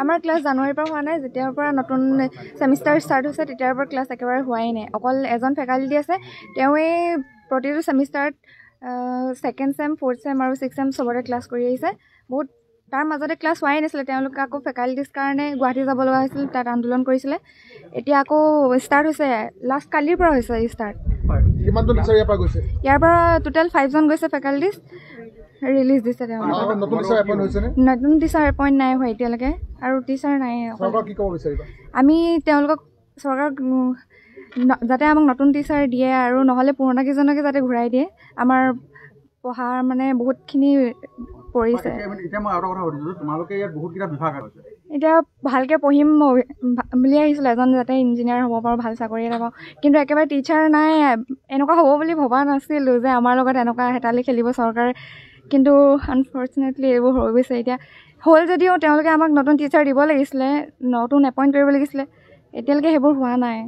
আমাৰ ক্লাছ জানুৱাৰীৰ পৰা হোৱা নাই, যেতিয়াৰ পৰা নতুন ছেমিষ্টাৰ ষ্টাৰ্ট হৈছে তেতিয়াৰ পৰা ক্লাছ একেবাৰে হোৱাই নাই। অকল এজন ফেকাল্টি আছে, তেওঁৱে প্ৰতিটো ছেমিষ্টাৰত ছেকেণ্ড ছেম, ফ'ৰ্থ ছেম আৰু ছিক্স ছেম চবতে ক্লাছ কৰি আহিছে। বহুত তাৰ মাজতে ক্লাছ হোৱাই নাছিলে, তেওঁলোকে আকৌ ফেকাল্টিজ কাৰণে গুৱাহাটী যাব লগা হৈছিল, তাত আন্দোলন কৰিছিলে। এতিয়া আকৌ ষ্টাৰ্ট হৈছে, লাষ্ট কালিৰ পৰা হৈছে ষ্টাৰ্ট। ইয়াৰ পৰা টোটেল 5জন গৈছে ফেকাল্টিজ, ৰিলিজ দিছে তেওঁলোকে। নতুন টিচাৰ এপইণ্ট নাই হোৱা এতিয়ালৈকে, আৰু টিচাৰ নাই। আমি তেওঁলোকক চৰকাৰক যাতে আমাক নতুন টিচাৰ দিয়ে, আৰু নহ'লে পুৰণাকেইজনকে যাতে ঘূৰাই দিয়ে। আমাৰ পঢ়াৰ মানে বহুতখিনি পৰিছে। এতিয়া ভালকৈ পঢ়িম বুলি আহিছিলোঁ, এজন যাতে ইঞ্জিনিয়াৰ হ'ব পাৰোঁ, ভাল চাকৰি এটা পাওঁ, কিন্তু একেবাৰে টিচাৰ নাই। এনেকুৱা হ'ব বুলি ভবা নাছিলোঁ যে আমাৰ লগত এনেকুৱা হেতালি খেলিব চৰকাৰে, কিন্তু আনফৰ্চুনেটলি এইবোৰ হৈ গৈছে। এতিয়া হ'ল যদিও তেওঁলোকে আমাক নতুন টিচাৰ দিব লাগিছিলে, নতুন এপইণ্ট কৰিব লাগিছিলে, এতিয়ালৈকে সেইবোৰ হোৱা নাই।